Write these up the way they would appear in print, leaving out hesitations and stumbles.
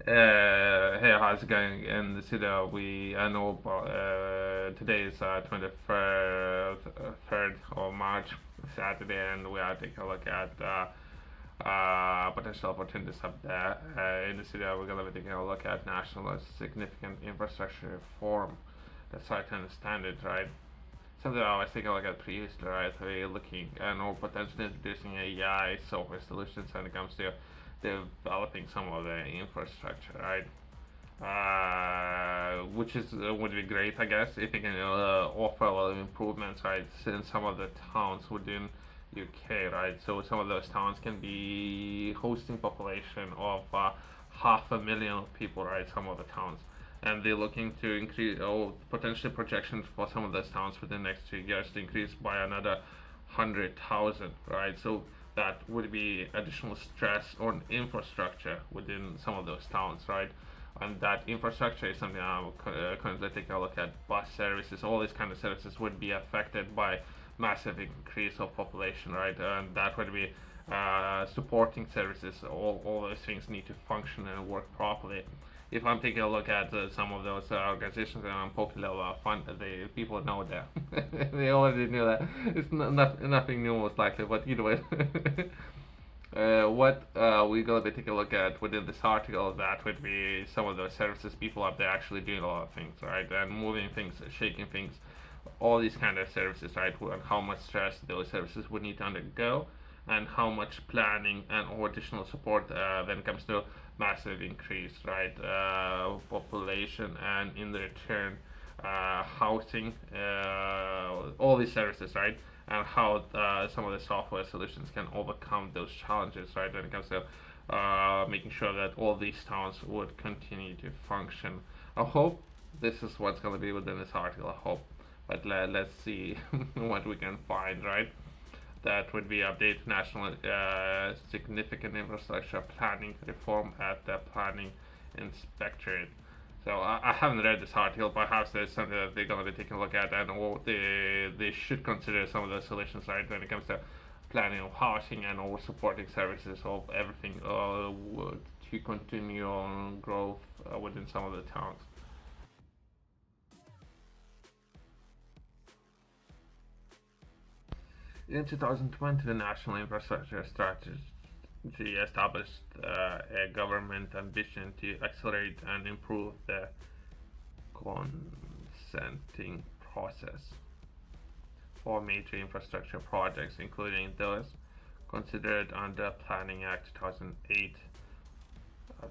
Hey, how's it going? In the city, I know today is 23rd third of March, Saturday, and we are taking a look at potential opportunities up there. In the city, we're going to be taking a look at national significant infrastructure reform. That's how I understand it, right? Something I was taking a look at previously, right? We're looking and or potentially introducing AI software solutions when it comes to developing some of the infrastructure, right? Which is would be great, I guess, if you can offer a lot of improvements, right, in some of the towns within UK, right? So some of those towns can be hosting population of 500,000 people, right? Some of the towns, and they're looking to increase, or potentially projections for some of those towns within the next 2 years to increase by another 100,000, right? So that would be additional stress on infrastructure within some of those towns, right? And that infrastructure is something I'm currently taking a look at. Bus services, all these kind of services would be affected by massive increase of population, right? And that would be supporting services. All those things need to function and work properly. If I'm taking a look at some of those organizations that I'm popular fund, the people know that. They already knew that. It's nothing new, most likely, but either way. What we're gonna be taking a look at within this article, that would be some of the services people up there actually doing a lot of things, right? And moving things, shaking things, all these kind of services, right? And how much stress those services would need to undergo, and how much planning and or additional support when it comes to massive increase, right? Population, and in return, housing, all these services, right? And how some of the software solutions can overcome those challenges, right? When it comes to making sure that all these towns would continue to function. I hope this is what's going to be within this article. I hope, but let's see what we can find, right? That would be update national significant infrastructure planning reform at the planning inspectorate. So I haven't read this article. Perhaps there's something that they're going to be taking a look at, and or they should consider some of the solutions, right, when it comes to planning of housing and or supporting services of everything to continue on growth within some of the towns. In 2020, the National Infrastructure Strategy established a government ambition to accelerate and improve the consenting process for major infrastructure projects, including those considered under Planning Act 2008.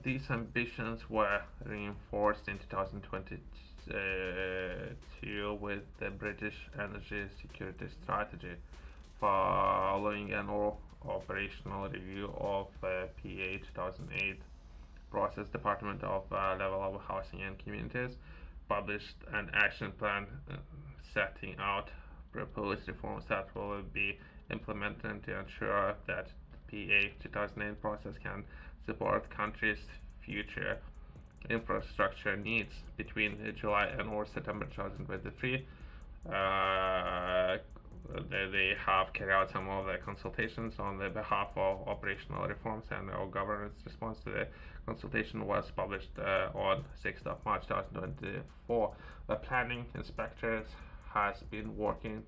These ambitions were reinforced in 2022 with the British Energy Security Strategy, following an operational review of PA 2008 process. Department of Level of Housing and Communities published an action plan setting out proposed reforms that will be implemented to ensure that the PA 2008 process can support countries' future infrastructure needs. Between July and or September 2023, they have carried out some of the consultations on the behalf of operational reforms, and our government's response to the consultation was published on 6th of March 2024. The planning inspectors has been working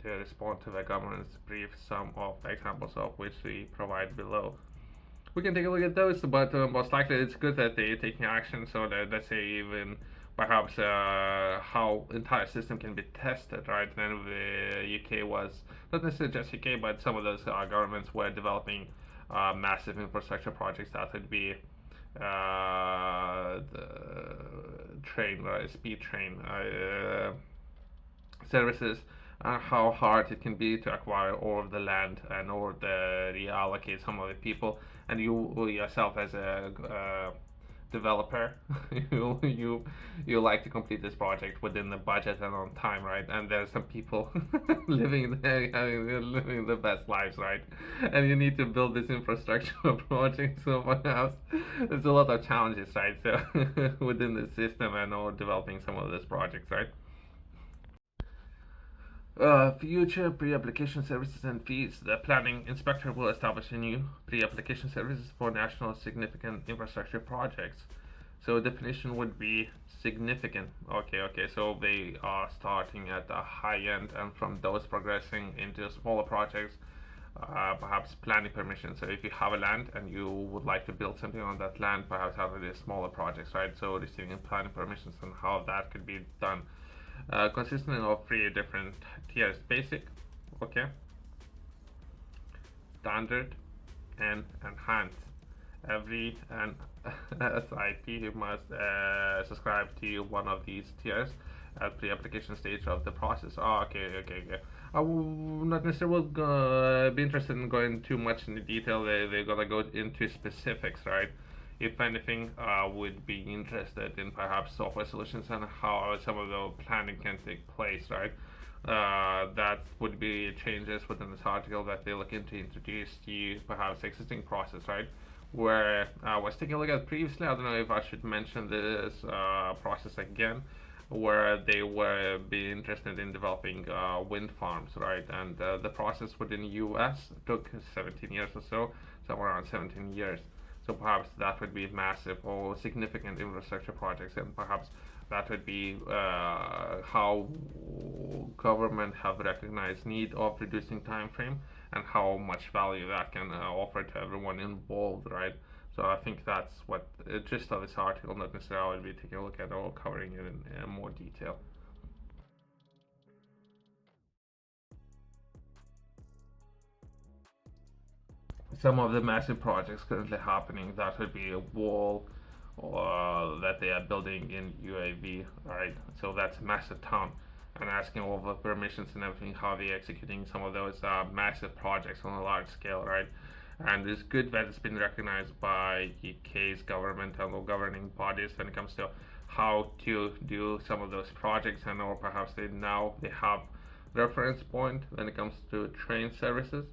to respond to the government's brief, some of the examples of which we provide below. We can take a look at those, but most likely it's good that they're taking action, so that, let's say, even perhaps how entire system can be tested, right? Then the UK was not necessarily just UK, but some of those governments were developing massive infrastructure projects that would be the train, speed train services, and how hard it can be to acquire all of the land and or the reallocate some of the people, and you yourself as a developer, you like to complete this project within the budget and on time, right? And there's some people living the best lives, right? And you need to build this infrastructure project, so perhaps there's a lot of challenges, right? So within the system and or developing some of these projects, right? Future pre-application services and fees. The planning inspector will establish a new pre-application services for national significant infrastructure projects. So definition would be significant. Okay. So they are starting at the high end, and from those progressing into smaller projects, perhaps planning permission. So if you have a land and you would like to build something on that land, perhaps have these smaller projects, right? So receiving planning permissions and how that could be done, consisting of three different tiers: basic, okay, standard, and enhanced. Every SIP must subscribe to one of these tiers at the application stage of the process. Oh, okay. I will not necessarily be interested in going too much into detail. They're gonna go into specifics, right? If anything, would be interested in perhaps software solutions and how some of the planning can take place, right? That would be changes within this article that they're looking to introduce to perhaps existing process, right? Where I was taking a look at previously, I don't know if I should mention this process again, where they were be interested in developing wind farms, right? And the process within the US took 17 years or so, somewhere around 17 years. So perhaps that would be massive or significant infrastructure projects, and perhaps that would be how government have recognized need of reducing time frame and how much value that can offer to everyone involved, right? So I think that's what the gist of this article, not necessarily be taking a look at or covering it in more detail. Some of the massive projects currently happening, that would be a wall that they are building in UAV, right? So that's a massive town, and asking all the permissions and everything, how they're executing some of those massive projects on a large scale, right? And it's good that it's been recognized by UK's government and all governing bodies when it comes to how to do some of those projects, and or perhaps they have reference point when it comes to train services,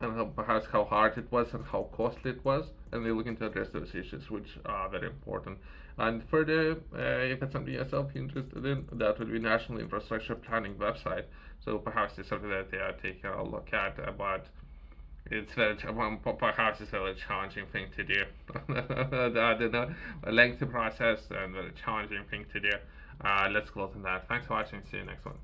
and perhaps how hard it was and how costly it was, and they're looking to address those issues, which are very important. And further, if it's something yourself interested in, that would be National Infrastructure Planning website. So perhaps it's something that they are taking a look at, but it's very perhaps it's a very challenging thing to do. I don't know, a lengthy process and a challenging thing to do. Let's close on that. Thanks for watching. See you next one.